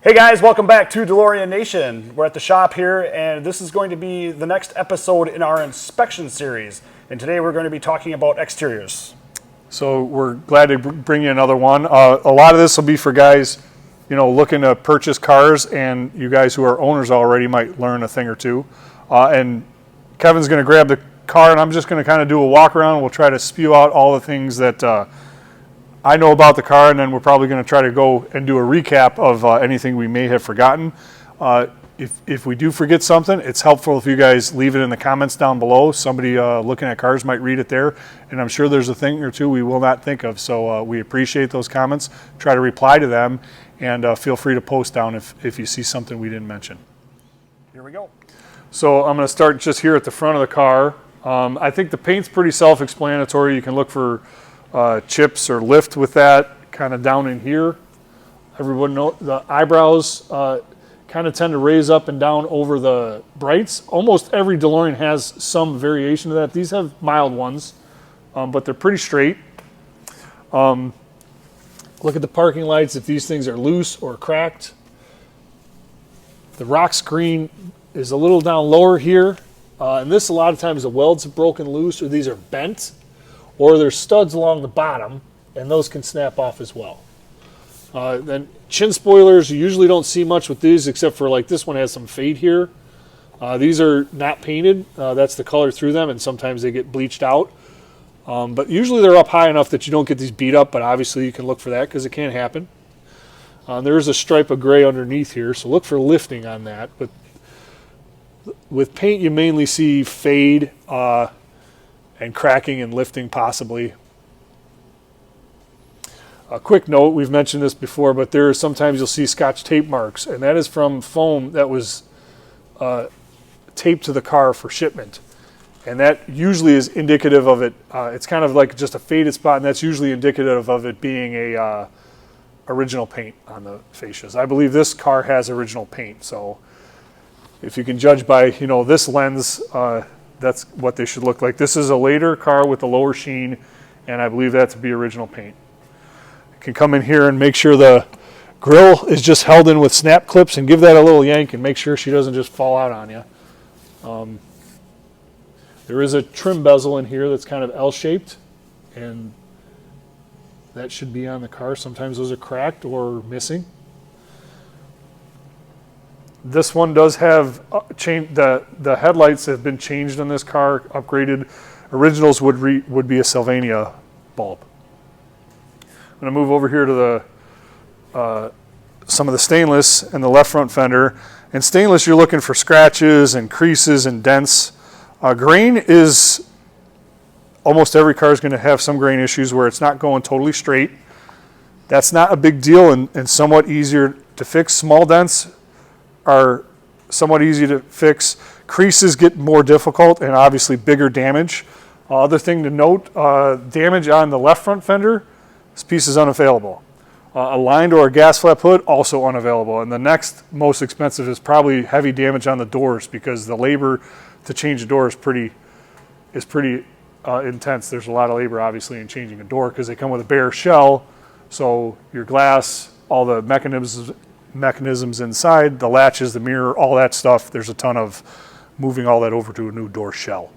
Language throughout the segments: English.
Hey guys, welcome back to DeLorean Nation. We're at the shop here, and this is going to be the next episode in our inspection series. And today we're going to be talking about exteriors. So we're glad to bring you another one. A lot of this will be for guys, looking to purchase cars, and you guys who are owners already might learn a thing or two. And Kevin's going to grab the car, and I'm just going to kind of do a walk around. We'll try to spew out all the things that I know about the car, and then we're probably going to try to go and do a recap of anything we may have forgotten. If we do forget something, it's helpful if you guys leave it in the comments down below. Somebody looking at cars might read it there, and I'm sure there's a thing or two we will not think of. So we appreciate those comments. Try to reply to them, and feel free to post down if you see something we didn't mention. Here we go. So I'm going to start just here at the front of the car. I think the paint's pretty self-explanatory. You can look for chips or lift with that kind of down in here. Everyone knows the eyebrows kind of tend to raise up and down over the brights. Almost every DeLorean has some variation of that. These have mild ones, but they're pretty straight. Look at the parking lights if these things are loose or cracked. The rock screen is a little down lower here, and this a lot of times the welds have broken loose, or these are bent, or there's studs along the bottom, and those can snap off as well. Then chin spoilers, you usually don't see much with these, except for like this one has some fade here. These are not painted. That's the color through them, and sometimes they get bleached out. But usually they're up high enough that you don't get these beat up, but obviously you can look for that because it can happen. There's a stripe of gray underneath here, so look for lifting on that. But with paint, you mainly see fade and cracking and lifting possibly. A quick note, we've mentioned this before, but there are sometimes you'll see Scotch tape marks, and that is from foam that was taped to the car for shipment. And that usually is indicative of it. It's kind of like just a faded spot, and that's usually indicative of it being a original paint on the fascias. I believe this car has original paint, so if you can judge by this lens, that's what they should look like. This is a later car with a lower sheen, and I believe that to be original paint. You can come in here and make sure the grill is just held in with snap clips, and give that a little yank and make sure she doesn't just fall out on you. There is a trim bezel in here that's kind of L-shaped, and that should be on the car. Sometimes those are cracked or missing. This one does have the headlights have been changed on this car, upgraded. Originals would be a Sylvania bulb. I'm going to move over here to some of the stainless and the left front fender. In stainless, you're looking for scratches and creases and dents. Grain is almost every car is going to have some grain issues where it's not going totally straight. That's not a big deal and somewhat easier to fix. Small dents are somewhat easy to fix. Creases get more difficult, and obviously bigger damage. Other thing to note, damage on the left front fender, this piece is unavailable. A lined or a gas flap hood, also unavailable. And the next most expensive is probably heavy damage on the doors, because the labor to change a door is pretty intense. There's a lot of labor obviously in changing a door because they come with a bare shell. So your glass, all the mechanisms inside, the latches, the mirror, all that stuff, there's a ton of moving all that over to a new door shell.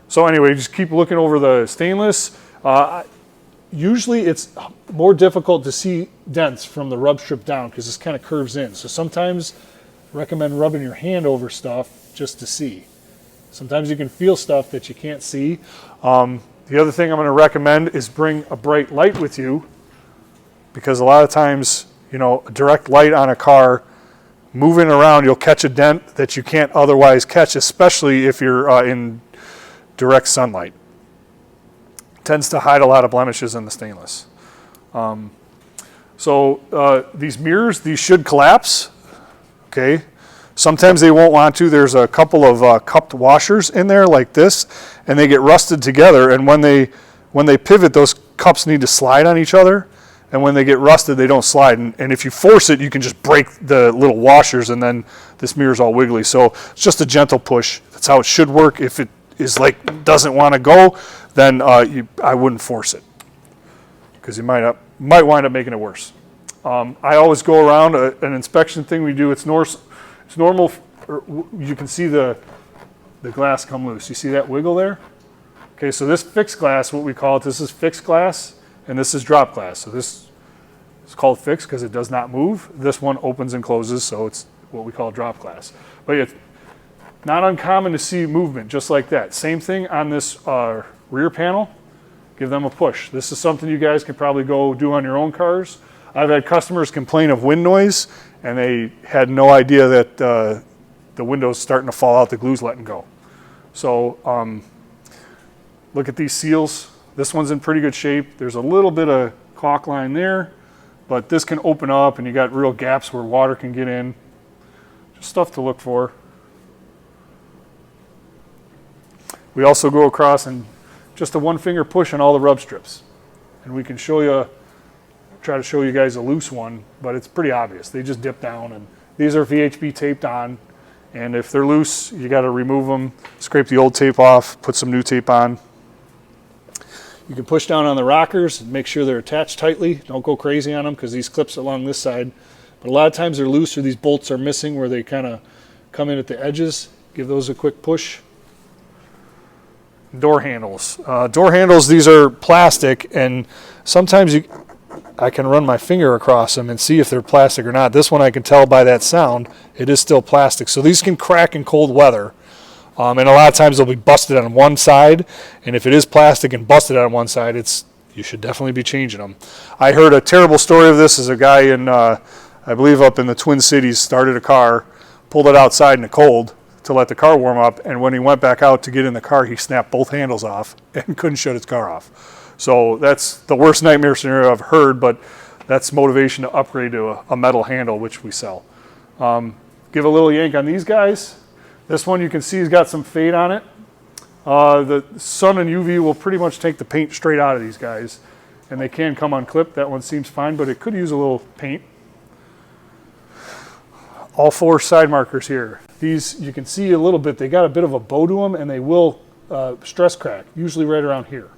So anyway, just keep looking over the stainless. Usually it's more difficult to see dents from the rub strip down because this kind of curves in. So sometimes I recommend rubbing your hand over stuff just to see. Sometimes you can feel stuff that you can't see. The other thing I'm going to recommend is bring a bright light with you, because a lot of times, a direct light on a car, moving around, you'll catch a dent that you can't otherwise catch, especially if you're in direct sunlight. It tends to hide a lot of blemishes in the stainless. These mirrors, these should collapse. Okay. Sometimes they won't want to. There's a couple of cupped washers in there like this, and they get rusted together. And when they pivot, those cups need to slide on each other. And when they get rusted, they don't slide. And if you force it, you can just break the little washers, and then this mirror's all wiggly. So it's just a gentle push. That's how it should work. If it is like doesn't want to go, then I wouldn't force it, because you might wind up making it worse. I always go around an inspection thing we do. It's normal. You can see the glass come loose. You see that wiggle there? Okay, so this fixed glass, what we call it, this is fixed glass, and this is drop glass. So this is called fixed because it does not move. This one opens and closes, so it's what we call drop glass. But it's not uncommon to see movement just like that. Same thing on this rear panel. Give them a push. This is something you guys can probably go do on your own cars. I've had customers complain of wind noise, and they had no idea that the window's starting to fall out, the glue's letting go. So look at these seals. This one's in pretty good shape. There's a little bit of caulk line there, but this can open up and you got real gaps where water can get in. Just stuff to look for. We also go across and just a one finger push on all the rub strips. And we can show you, try to show you guys a loose one, but it's pretty obvious. They just dip down, and these are VHB taped on. And if they're loose, you got to remove them, scrape the old tape off, put some new tape on. You can push down on the rockers and make sure they're attached tightly. Don't go crazy on them because these clips along this side. But a lot of times they're loose or these bolts are missing where they kind of come in at the edges. Give those a quick push. Door handles. Door handles, these are plastic, and sometimes I can run my finger across them and see if they're plastic or not. This one I can tell by that sound, it is still plastic. So these can crack in cold weather. And a lot of times they'll be busted on one side, and if it is plastic and busted on one side, you should definitely be changing them. I heard a terrible story of this as a guy in, I believe up in the Twin Cities, started a car, pulled it outside in the cold to let the car warm up, and when he went back out to get in the car, he snapped both handles off and couldn't shut his car off. So that's the worst nightmare scenario I've heard, but that's motivation to upgrade to a metal handle, which we sell. Give a little yank on these guys. This one you can see has got some fade on it. The sun and UV will pretty much take the paint straight out of these guys, and they can come unclipped. That one seems fine, but it could use a little paint. All four side markers here. These, you can see a little bit, they got a bit of a bow to them, and they will stress crack, usually right around here.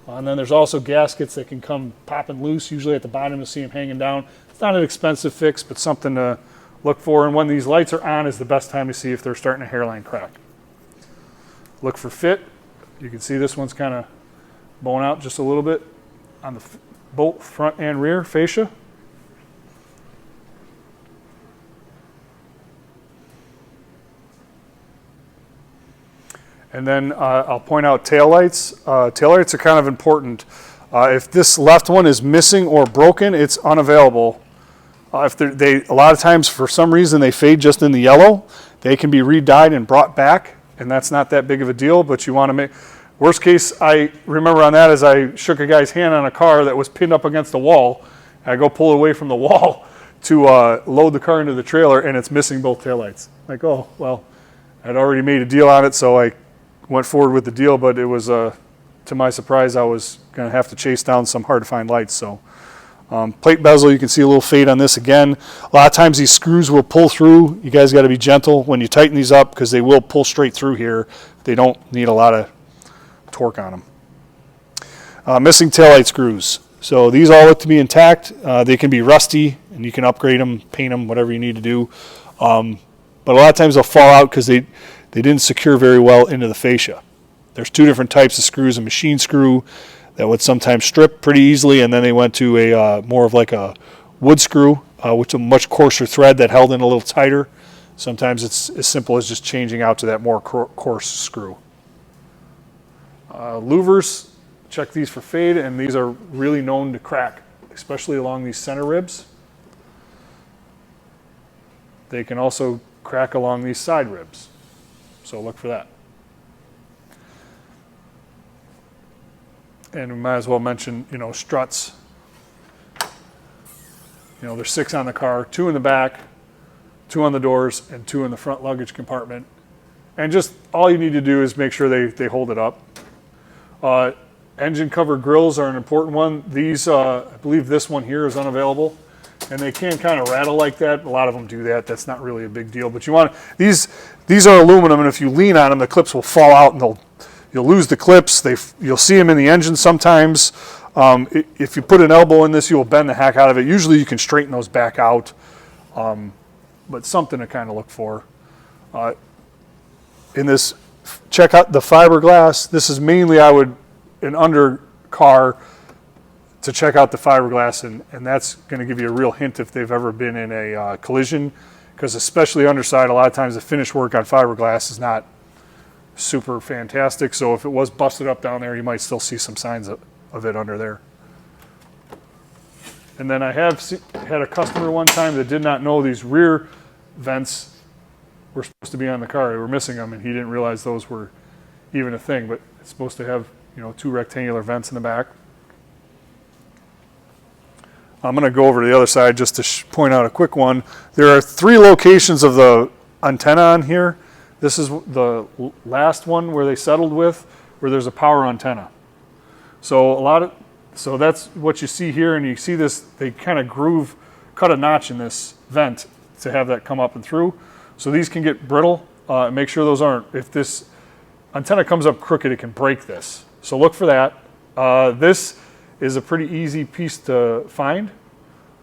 And then there's also gaskets that can come popping loose, usually at the bottom to see them hanging down. It's not an expensive fix, but something to look for. And when these lights are on is the best time to see if they're starting a hairline crack. Look for fit. You can see this one's kind of bowing out just a little bit on the both front and rear fascia. And then I'll point out taillights. Taillights are kind of important. If this left one is missing or broken, it's unavailable. If a lot of times, for some reason, they fade just in the yellow, they can be re-dyed and brought back, and that's not that big of a deal, but you want to make... Worst case, I remember on that is I shook a guy's hand on a car that was pinned up against a wall. I go pull away from the wall to load the car into the trailer, and it's missing both taillights. Like, oh, well, I'd already made a deal on it, so I went forward with the deal, but it was, to my surprise, I was going to have to chase down some hard-to-find lights. So, plate bezel, you can see a little fade on this again. A lot of times these screws will pull through. You guys got to be gentle when you tighten these up because they will pull straight through here. They don't need a lot of torque on them. Missing taillight screws. So these all look to be intact. They can be rusty, and you can upgrade them, paint them, whatever you need to do. But a lot of times they'll fall out because they didn't secure very well into the fascia. There's two different types of screws, a machine screw that would sometimes strip pretty easily, and then they went to a more of like a wood screw, which is a much coarser thread that held in a little tighter. Sometimes it's as simple as just changing out to that more coarse screw. Louvers, check these for fade, and these are really known to crack, especially along these center ribs. They can also crack along these side ribs. So look for that. And we might as well mention, struts. There's 6 on the car, 2 in the back, 2 on the doors, and 2 in the front luggage compartment. And just all you need to do is make sure they hold it up. Engine cover grills are an important one. These, I believe this one here is unavailable. And they can kind of rattle like that. A lot of them do that. That's not really a big deal. But you want these are aluminum, and if you lean on them, the clips will fall out, and you'll lose the clips. You'll see them in the engine sometimes. If you put an elbow in this, you will bend the heck out of it. Usually you can straighten those back out, but something to kind of look for. In this, check out the fiberglass. This is mainly, an under car to check out the fiberglass, and that's going to give you a real hint if they've ever been in a collision, because especially underside, a lot of times the finish work on fiberglass is not super fantastic. So if it was busted up down there, you might still see some signs of it under there. And then I had a customer one time that did not know these rear vents were supposed to be on the car. They were missing them, and he didn't realize those were even a thing, but it's supposed to have, 2 rectangular vents in the back. I'm going to go over to the other side just to point out a quick one. There are 3 locations of the antenna on here. This is the last one where they settled with, where there's a power antenna. So that's what you see here, and you see this, they kind of cut a notch in this vent to have that come up and through. So these can get brittle. Make sure those aren't. If this antenna comes up crooked, it can break this. So look for that. This is a pretty easy piece to find.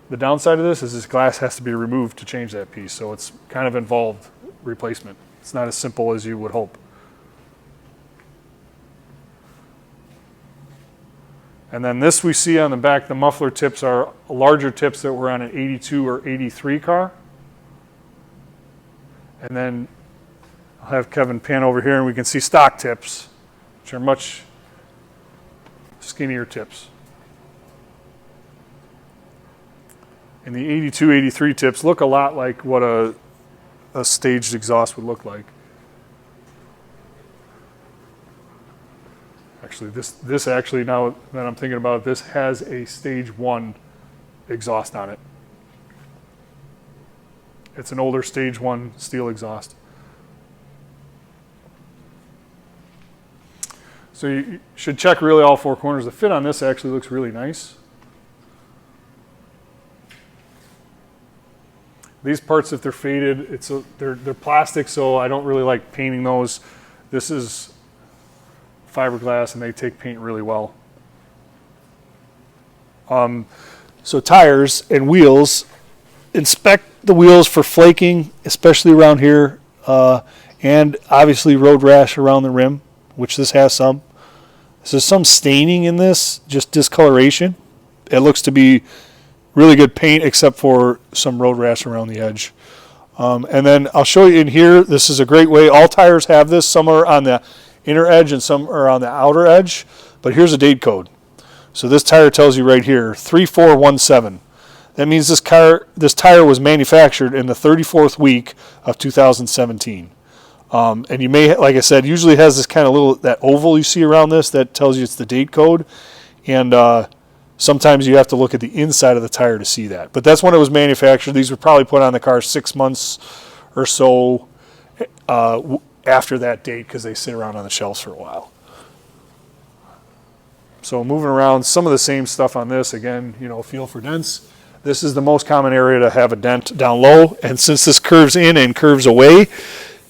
The downside of this is this glass has to be removed to change that piece. So it's kind of involved replacement. It's not as simple as you would hope. And then this we see on the back, the muffler tips are larger tips that were on an 82 or 83 car. And then I'll have Kevin pan over here and we can see stock tips, which are much skinnier tips. And the 82, 83 tips look a lot like what a staged exhaust would look like. Actually, this actually, now that I'm thinking about it, this has a stage 1 exhaust on it. It's an older stage 1 steel exhaust. So you should check really all 4 corners. The fit on this actually looks really nice. These parts, if they're faded, they're plastic, so I don't really like painting those. This is fiberglass, and they take paint really well. So tires and wheels, inspect the wheels for flaking, especially around here, and obviously road rash around the rim, which this has some. So there's some staining in this, just discoloration. It looks to be really good paint except for some road rash around the edge. And then I'll show you in here, this is a great way. All tires have this. Some are on the inner edge and some are on the outer edge. But here's a date code. So this tire tells you right here, 3417. That means this tire was manufactured in the 34th week of 2017. And you may, like I said, usually has this kind of that oval you see around this that tells you it's the date code. And sometimes you have to look at the inside of the tire to see that. But that's when it was manufactured. These were probably put on the car 6 months or so after that date because they sit around on the shelves for a while. So moving around, some of the same stuff on this. Again, feel for dents. This is the most common area to have a dent down low. And since this curves in and curves away,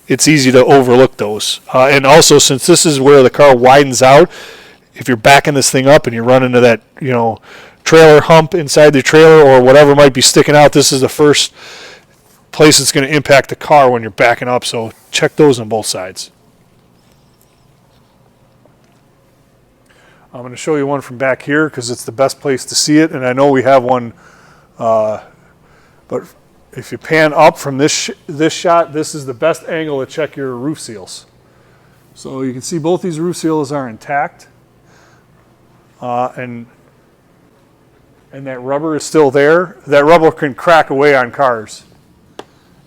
it's easy to overlook those. And also, since this is where the car widens out, if you're backing this thing up and you run into that, trailer hump inside the trailer or whatever might be sticking out, this is the first place that's going to impact the car when you're backing up. So check those on both sides. I'm going to show you one from back here because it's the best place to see it. And I know we have one, but if you pan up from this shot, this is the best angle to check your roof seals. So you can see both these roof seals are intact. And that rubber is still there. That rubber can crack away on cars.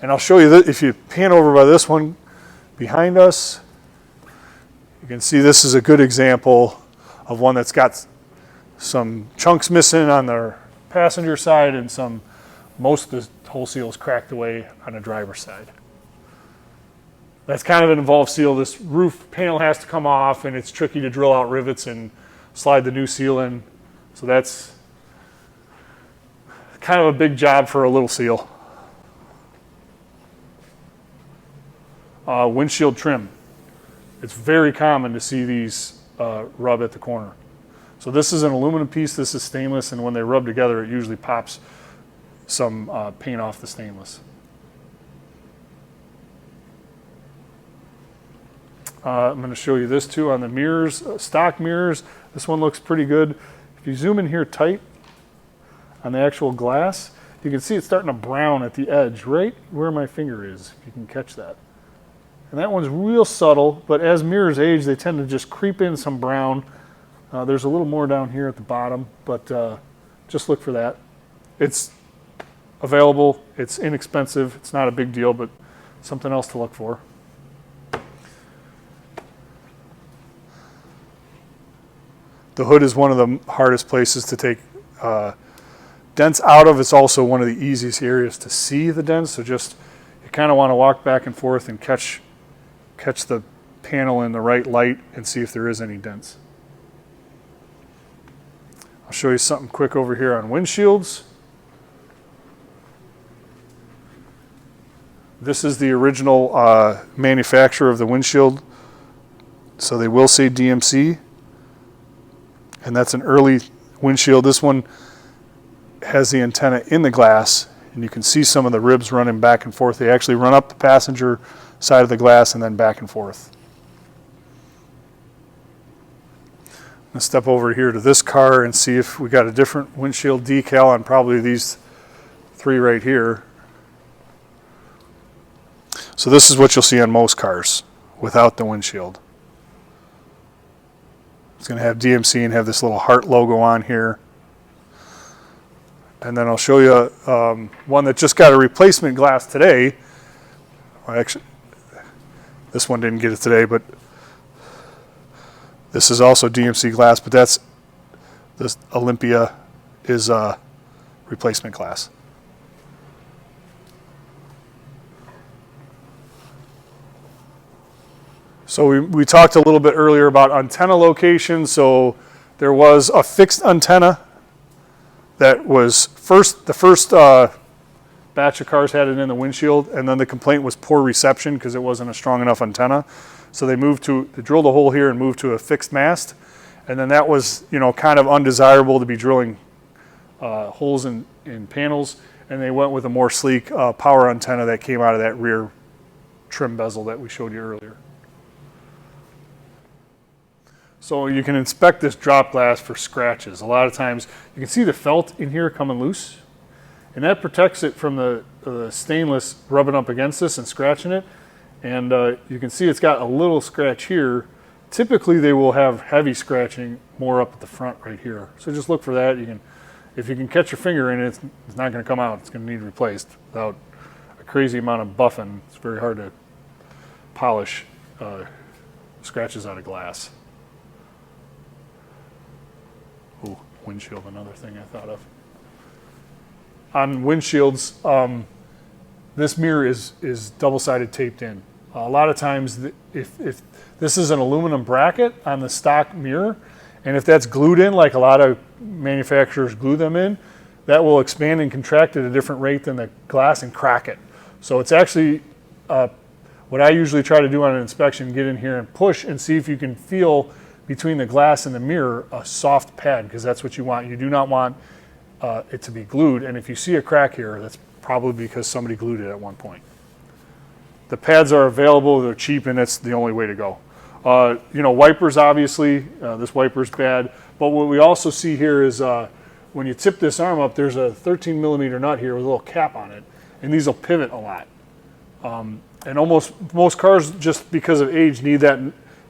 And I'll show you that if you pan over by this one behind us, you can see this is a good example of one that's got some chunks missing on the passenger side and most of the whole seal is cracked away on the driver's side. That's kind of an involved seal. This roof panel has to come off, and it's tricky to drill out rivets and slide the new seal in. So that's kind of a big job for a little seal. Windshield trim. It's very common to see these rub at the corner. So this is an aluminum piece, this is stainless, and when they rub together, it usually pops some paint off the stainless. I'm going to show you this too on the mirrors, stock mirrors. This one looks pretty good. If you zoom in here tight on the actual glass, you can see it's starting to brown at the edge, right where my finger is, if you can catch that. And that one's real subtle, but as mirrors age, they tend to just creep in some brown. There's a little more down here at the bottom, but just look for that. It's available, it's inexpensive, it's not a big deal, but something else to look for. The hood is one of the hardest places to take dents out of. It's also one of the easiest areas to see the dents, so just you kind of want to walk back and forth and catch the panel in the right light and see if there is any dents. I'll show you something quick over here on windshields. This is the original manufacturer of the windshield, so they will say DMC, and that's an early windshield. This one has the antenna in the glass, and you can see some of the ribs running back and forth. They actually run up the passenger side of the glass and then back and forth. I'm going to step over here to this car and see if we got a different windshield decal on probably these three right here. So this is what you'll see on most cars without the windshield. It's going to have DMC and have this little heart logo on here. And then I'll show you one that just got a replacement glass today. Well, actually, this one didn't get it today, but this is also DMC glass, but that's this Olympia is replacement glass. So we talked a little bit earlier about antenna location. So there was a fixed antenna that was the first batch of cars had it in the windshield, and then the complaint was poor reception because it wasn't a strong enough antenna. So they drilled a hole here and moved to a fixed mast, and then that was kind of undesirable to be drilling holes in panels, and they went with a more sleek power antenna that came out of that rear trim bezel that we showed you earlier. So you can inspect this drop glass for scratches. A lot of times you can see the felt in here coming loose, and that protects it from the stainless rubbing up against this and scratching it. And you can see it's got a little scratch here. Typically they will have heavy scratching more up at the front right here. So just look for that. If you can catch your finger in it, it's not going to come out. It's going to need replaced without a crazy amount of buffing. It's very hard to polish scratches out of glass. Oh, windshield, another thing I thought of. On windshields, this mirror is double-sided taped in. A lot of times, if this is an aluminum bracket on the stock mirror, and if that's glued in like a lot of manufacturers glue them in, that will expand and contract at a different rate than the glass and crack it. So it's actually what I usually try to do on an inspection, get in here and push and see if you can feel between the glass and the mirror a soft pad, because that's what you want. You do not want it to be glued, and if you see a crack here, that's probably because somebody glued it at one point. The pads are available, they're cheap, and that's the only way to go. Wipers, obviously, this wiper's bad, but what we also see here is when you tip this arm up, there's a 13 millimeter nut here with a little cap on it, and these will pivot a lot. And most cars, just because of age, need that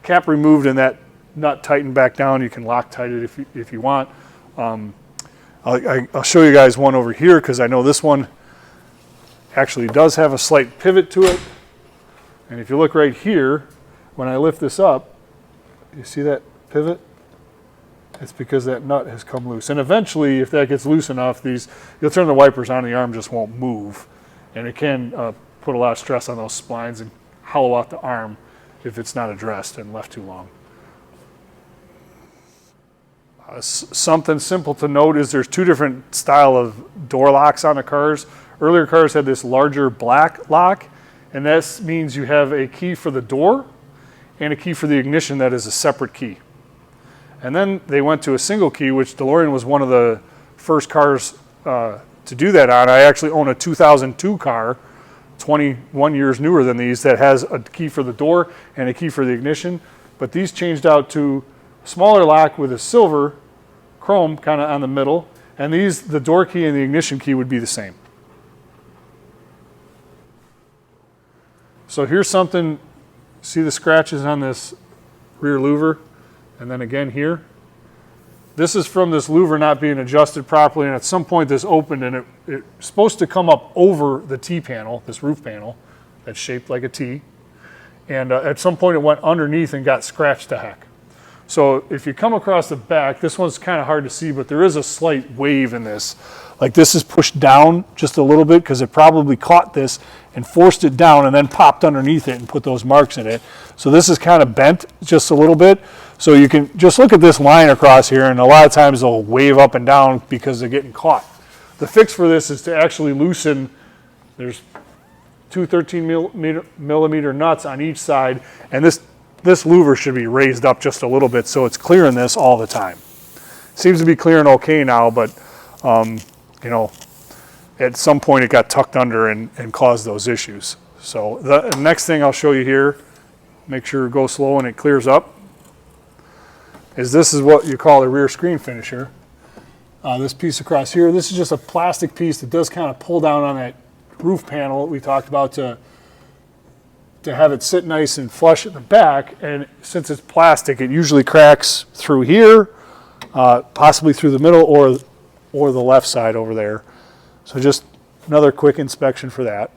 cap removed and that nut tightened back down. You can Loctite it if you want. I'll show you guys one over here because I know this one actually does have a slight pivot to it. And if you look right here, when I lift this up, you see that pivot? It's because that nut has come loose. And eventually, if that gets loose enough, you'll turn the wipers on, the arm just won't move. And it can put a lot of stress on those splines and hollow out the arm if it's not addressed and left too long. Something simple to note is there's two different style of door locks on the cars. Earlier cars had this larger black lock, and that means you have a key for the door and a key for the ignition that is a separate key. And then they went to a single key, which DeLorean was one of the first cars to do that on. I actually own a 2002 car, 21 years newer than these, that has a key for the door and a key for the ignition. But these changed out to smaller lock with a silver chrome kind of on the middle. And these, the door key and the ignition key would be the same. So here's something, see the scratches on this rear louver? And then again here. This is from this louver not being adjusted properly, and at some point this opened, and it's supposed to come up over the T panel, this roof panel that's shaped like a T. And at some point it went underneath and got scratched to heck. So if you come across the back, this one's kind of hard to see, but there is a slight wave in this. Like this is pushed down just a little bit because it probably caught this and forced it down and then popped underneath it and put those marks in it. So this is kind of bent just a little bit. So you can just look at this line across here, and a lot of times they'll wave up and down because they're getting caught. The fix for this is to actually loosen, there's two 13mm nuts on each side, and this louver should be raised up just a little bit so it's clearing this all the time. Seems to be clearing okay now, but you know, at some point it got tucked under and caused those issues. So the next thing I'll show you here, make sure it goes slow and it clears up, is this is what you call a rear screen finisher. This piece across here, this is just a plastic piece that does kind of pull down on that roof panel that we talked about to have it sit nice and flush at the back. And since it's plastic, it usually cracks through here, possibly through the middle or the left side over there. So just another quick inspection for that.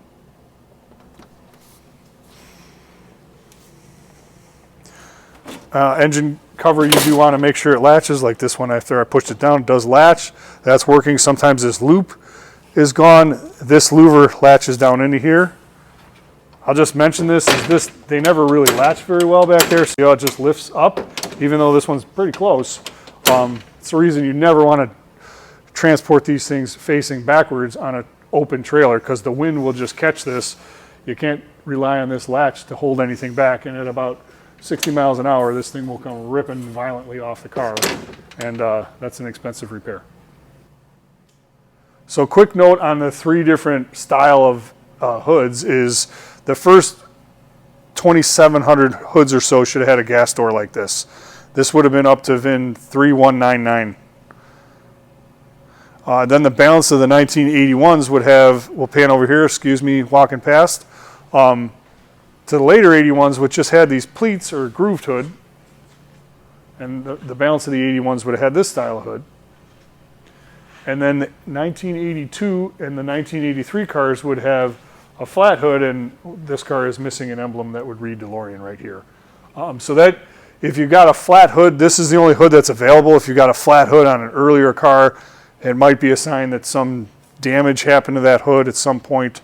Engine cover, you do want to make sure it latches. Like this one, after I pushed it down, it does latch. That's working. Sometimes this loop is gone. This louver latches down into here. I'll just mention this, they never really latch very well back there, so it just lifts up, even though this one's pretty close. It's the reason you never want to transport these things facing backwards on an open trailer, because the wind will just catch this. You can't rely on this latch to hold anything back, and at about 60 miles an hour, this thing will come ripping violently off the car, and that's an expensive repair. So quick note on the three different style of hoods is the first 2,700 hoods or so should have had a gas door like this. This would have been up to VIN 3199. Then the balance of the 1981s would have, we'll pan over here, excuse me, walking past, to the later 81s, which just had these pleats or grooved hood, and the balance of the 81s would have had this style of hood. And then the 1982 and the 1983 cars would have a flat hood, and this car is missing an emblem that would read DeLorean right here. So that if you've got a flat hood, this is the only hood that's available. If you've got a flat hood on an earlier car, it might be a sign that some damage happened to that hood at some point,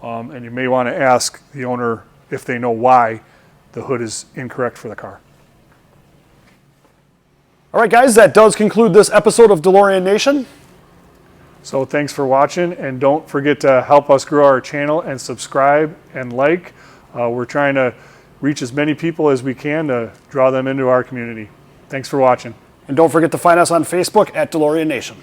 and you may want to ask the owner if they know why the hood is incorrect for the car. All right, guys, that does conclude this episode of DeLorean Nation. So thanks for watching, and don't forget to help us grow our channel and subscribe and like. We're trying to reach as many people as we can to draw them into our community. Thanks for watching. And don't forget to find us on Facebook at DeLorean Nation.